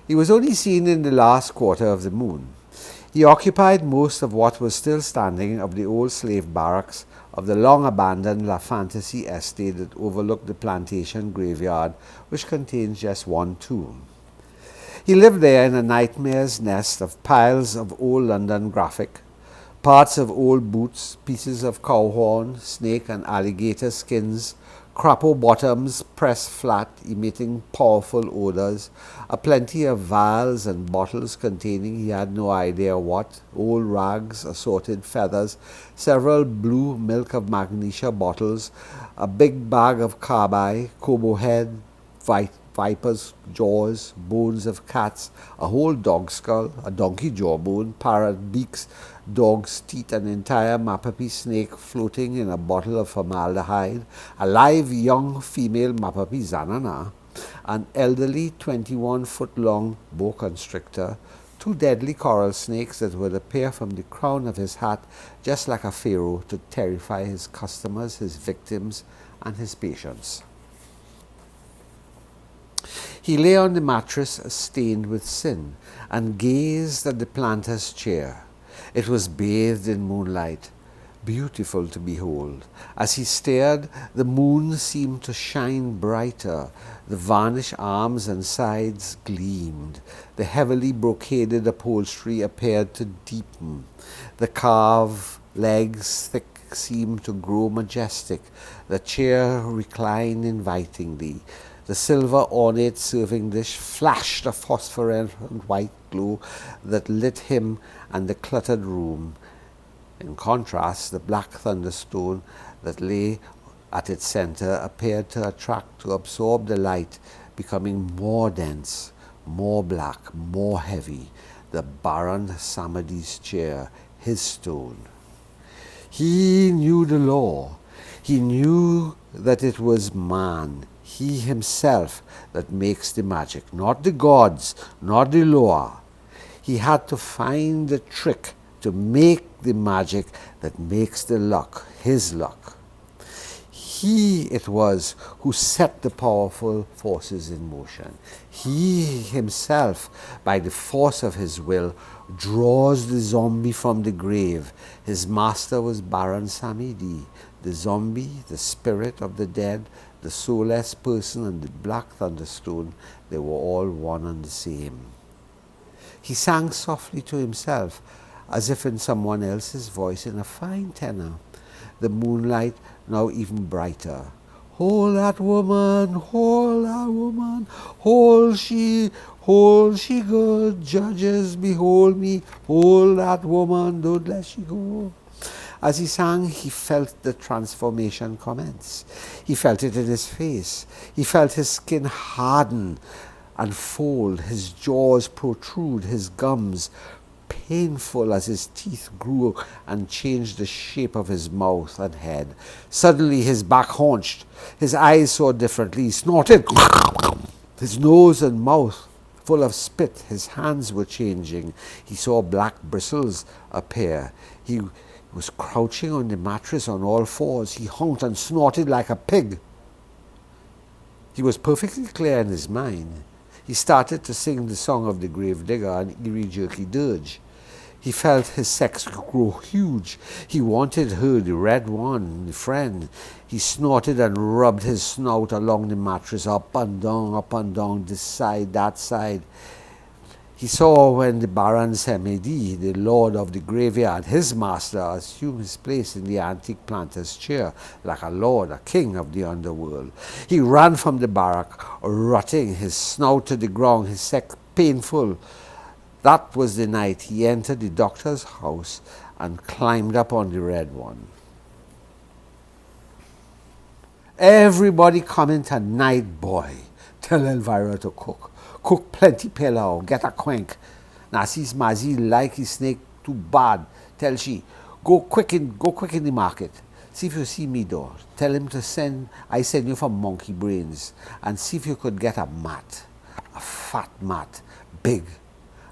He was only seen in the last quarter of the moon. He occupied most of what was still standing of the old slave barracks of the long-abandoned La Fantasy estate that overlooked the plantation graveyard, which contains just one tomb. He lived there in a nightmare's nest of piles of old London graphic, parts of old boots, pieces of cow horn, snake and alligator skins, crapo bottoms pressed flat, emitting powerful odors, a plenty of vials and bottles containing he had no idea what, old rags, assorted feathers, several blue milk of magnesia bottles, a big bag of carbi, cobo head, viper's jaws, bones of cats, a whole dog skull, a donkey jawbone, parrot beaks, dog's teeth, an entire Mapapi snake floating in a bottle of formaldehyde, a live young female Mapapi zanana, an elderly 21-foot-long boa constrictor, two deadly coral snakes that would appear from the crown of his hat just like a pharaoh to terrify his customers, his victims, and his patients. He lay on the mattress stained with sin and gazed at the planter's chair. It was bathed in moonlight, beautiful to behold. As he stared, the moon seemed to shine brighter. The varnished arms and sides gleamed. The heavily brocaded upholstery appeared to deepen. The carved legs thick seemed to grow majestic. The chair reclined invitingly. The silver ornate serving dish flashed a phosphorescent white glow that lit him and the cluttered room. In contrast, the black thunderstone that lay at its center appeared to absorb the light, becoming more dense, more black, more heavy. The Baron Samadhi's chair, his stone. He knew the law. He knew that it was man, he himself, that makes the magic, not the gods, not the law. He had to find the trick to make the magic that makes the luck, his luck. He it was who set the powerful forces in motion. He himself, by the force of his will, draws the zombie from the grave. His master was Baron Samedi. The zombie, the spirit of the dead, the soulless person and the black thunderstone, they were all one and the same. He sang softly to himself, as if in someone else's voice, in a fine tenor. The moonlight now even brighter. Hold that woman, hold that woman, hold she good, judges behold me, hold that woman, don't let she go. As he sang, he felt the transformation commence. He felt it in his face. He felt his skin harden and fold, his jaws protrude, his gums painful as his teeth grew and changed the shape of his mouth and head. Suddenly his back hunched, his eyes saw differently, he snorted, his nose and mouth full of spit, his hands were changing. He saw black bristles appear. He was crouching on the mattress on all fours. He honked and snorted like a pig. He was perfectly clear in his mind. He started to sing the song of the gravedigger, an eerie, jerky dirge. He felt his sex grow huge. He wanted her, the red one, the friend. He snorted and rubbed his snout along the mattress, up and down, this side, that side. He saw when the Baron Samedi, the lord of the graveyard, his master, assumed his place in the antique planter's chair, like a lord, a king of the underworld. He ran from the barrack, rotting, his snout to the ground, his sex painful. That was the night he entered the doctor's house and climbed up on the red one. Everybody coming tonight, boy. Tell Elvira to cook. Cook plenty pilau, get a quenk. Nasis Mazi like his snake too bad. Tell she, go quick in the market. See if you see me though. Tell him to I send you for monkey brains. And see if you could get a mat. A fat mat. Big.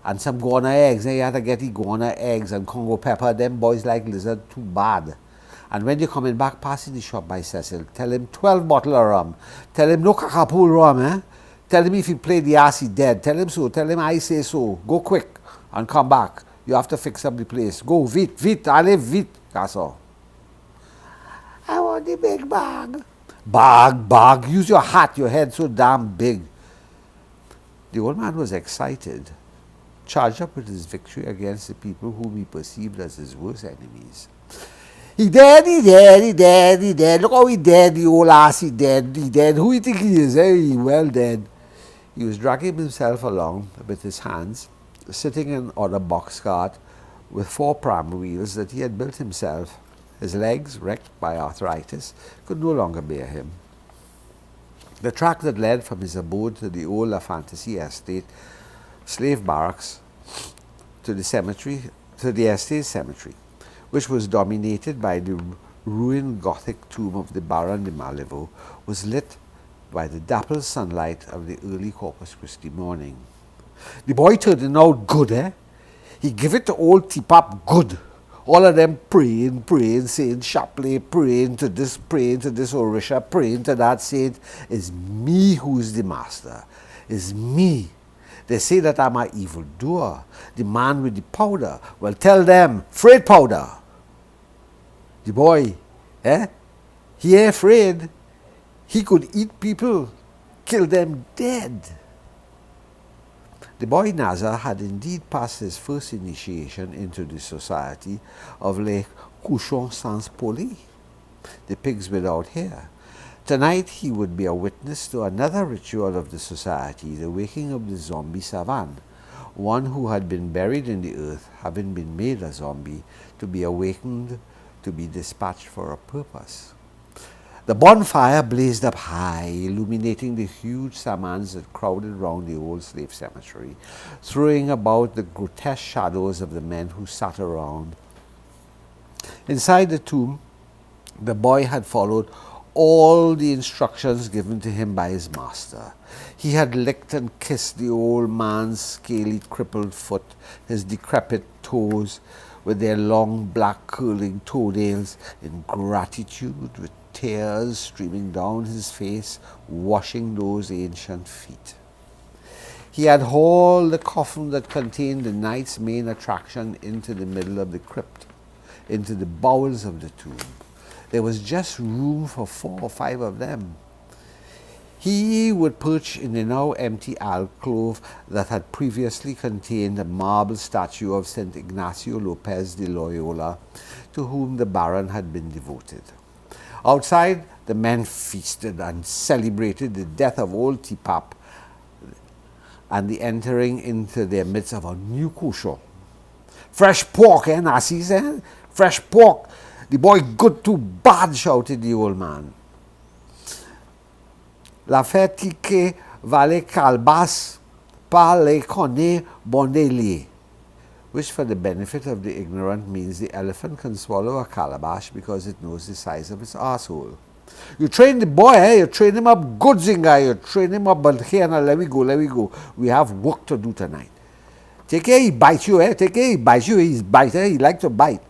And some guana eggs. You have to get the guana eggs and Congo pepper. Them boys like lizard too bad. And when you're coming back, pass in the shop by Cecil. Tell him 12 bottle of rum. Tell him no Kakapool rum, eh? Tell him if he played the ass, he dead. Tell him so. Tell him I say so. Go quick and come back. You have to fix up the place. Go, vite, allez, vite. That's all. I want the big bag. Bag. Use your hat. Your head so damn big. The old man was excited, charged up with his victory against the people whom he perceived as his worst enemies. He dead. Look how he dead, the old ass, he dead. Who you think he is? He well dead. He was dragging himself along with his hands, sitting on a box cart with 4 pram wheels that he had built himself. His legs, wrecked by arthritis, could no longer bear him. The track that led from his abode to the old La Fantasy estate, slave barracks, to the estate cemetery, which was dominated by the ruined Gothic tomb of the Baron de Maliveau, was lit by the dapple sunlight of the early Corpus Christi morning. The boy turned out good, He give it to old Tipap good. All of them praying, saying Chapelet, praying to this Orisha, praying to that saint. It's me who's the master. It's me. They say that I'm an evildoer, the man with the powder. Well, tell them, afraid powder. The boy, he ain't afraid. He could eat people, kill them dead. The boy Nazar had indeed passed his first initiation into the society of les cochons sans polis, the pigs without hair. Tonight he would be a witness to another ritual of the society, the waking of the zombie savant, one who had been buried in the earth, having been made a zombie, to be awakened, to be dispatched for a purpose. The bonfire blazed up high, illuminating the huge samans that crowded round the old slave cemetery, throwing about the grotesque shadows of the men who sat around. Inside the tomb, the boy had followed all the instructions given to him by his master. He had licked and kissed the old man's scaly, crippled foot, his decrepit toes, with their long, black, curling toenails, in gratitude, with tears streaming down his face, washing those ancient feet. He had hauled the coffin that contained the night's main attraction into the middle of the crypt, into the bowels of the tomb. There was just room for 4 or 5 of them. He would perch in the now empty alcove that had previously contained a marble statue of St. Ignacio Lopez de Loyola, to whom the Baron had been devoted. Outside, the men feasted and celebrated the death of old Tipap and the entering into their midst of a new cochon. Fresh pork, Nazis, Fresh pork. The boy good too bad, shouted the old man. La fête que vale calbas, pas les connaît bondelé, which for the benefit of the ignorant means the elephant can swallow a calabash because it knows the size of its arsehole. You train the boy, you train him up good, Zinga, you train him up, but here now, let we go. We have work to do tonight. Take care, he bites you, Take care, he bites you, he's bite, He like to bite.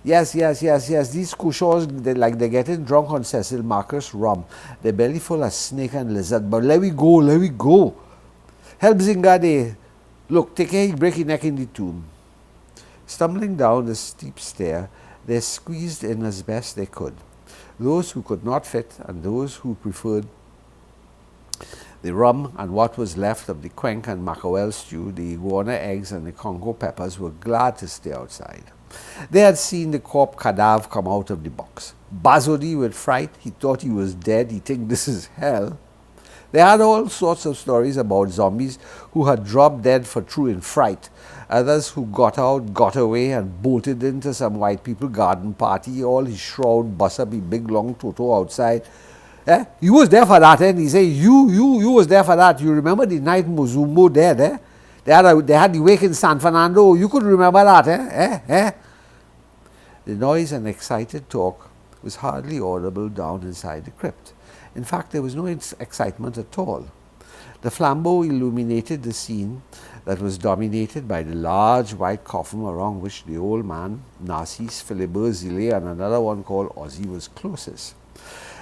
Yes. These cochons, they're getting drunk on Cecil Marcus rum. They're belly full of snake and lizard, but let we go. Help Zinga, look, take care, he break his neck in the tomb. Stumbling down the steep stair, they squeezed in as best they could. Those who could not fit and those who preferred the rum and what was left of the quenk and mackerel stew, the iguana eggs and the Congo peppers were glad to stay outside. They had seen the corpse cadaver come out of the box. Bazodi with fright, he thought he was dead, he think this is hell. They had all sorts of stories about zombies who had dropped dead for true in fright, others who got out, got away and bolted into some white people garden party, all his shroud bust up, his big long toto outside. You was there for that, and he say, you was there for that. You remember the night Muzumbo dead, They had the wake in San Fernando. You could remember that, The noise and excited talk was hardly audible down inside the crypt. In fact, there was no excitement at all. The flambeau illuminated the scene that was dominated by the large white coffin around which the old man, Narcisse, Philibert, Zile, and another one called Ozzy was closest.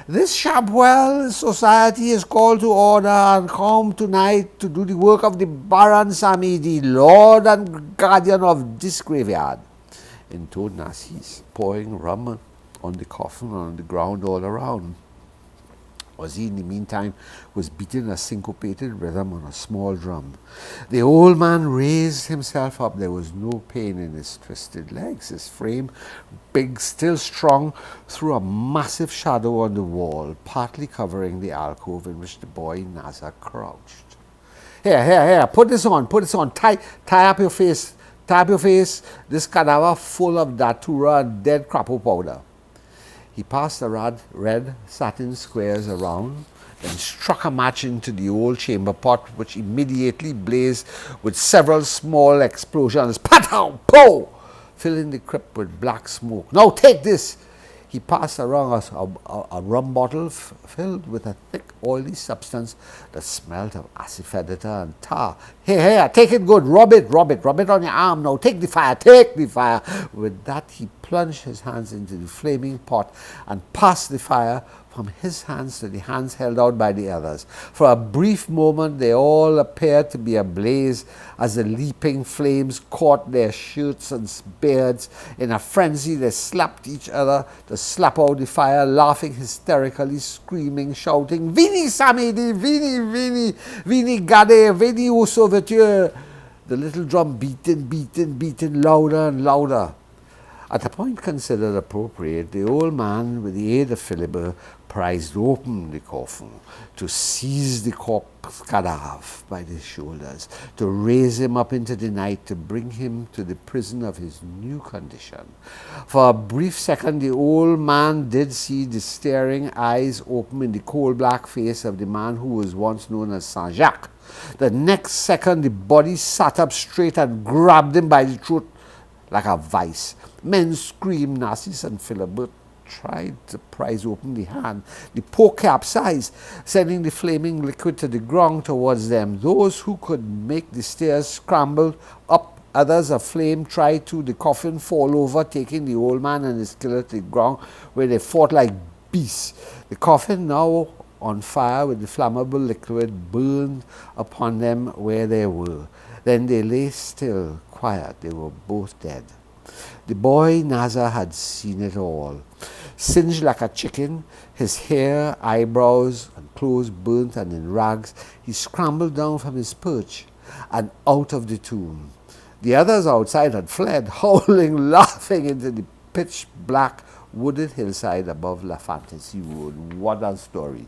This Shapwell society is called to order and come tonight to do the work of the Baron Sami, the lord and guardian of this graveyard. Intoned Narcisse, pouring rum on the coffin and on the ground all around. Ozzy, in the meantime, was beating a syncopated rhythm on a small drum. The old man raised himself up. There was no pain in his twisted legs. His frame, big, still strong, threw a massive shadow on the wall, partly covering the alcove in which the boy Naza crouched. Here, put this on, tie up your face, this cadaver full of datura and dead crapo powder. He passed the red satin squares around, then struck a match into the old chamber pot, which immediately blazed with several small explosions. Patow! Pow! Filling the crypt with black smoke. Now take this! He passed around a rum bottle filled with a thick, oily substance that smelled of asafoetida and tar. Here, take it good, rub it on your arm. Now take the fire. With that, he plunged his hands into the flaming pot and passed the fire from his hands to the hands held out by the others. For a brief moment, they all appeared to be ablaze as the leaping flames caught their shirts and beards. In a frenzy, they slapped each other to slap out the fire, laughing hysterically, screaming, shouting, Vini Samedi, Vini Gade, Vini au Sauveteur. The little drum beating louder and louder. At a point considered appropriate, the old man, with the aid of Philibert, prized open the coffin to seize the corpse cadaver by the shoulders, to raise him up into the night, to bring him to the prison of his new condition. For a brief second, the old man did see the staring eyes open in the coal-black face of the man who was once known as Saint-Jacques. The next second, the body sat up straight and grabbed him by the throat like a vice. Men screamed. Narcisse and Philibert tried to prise open the hand. The poor capsized, sending the flaming liquid to the ground towards them. Those who could make the stairs scrambled up. Others, aflame, tried to. The coffin fall over, taking the old man and his killer to the ground, where they fought like beasts. The coffin, now on fire with the flammable liquid, burned upon them where they were. Then they lay still, quiet. They were both dead. The boy Naza had seen it all. Singed like a chicken, his hair, eyebrows, and clothes burnt and in rags, he scrambled down from his perch and out of the tomb. The others outside had fled, howling, laughing into the pitch-black wooded hillside above La Fantasy Road. What a story!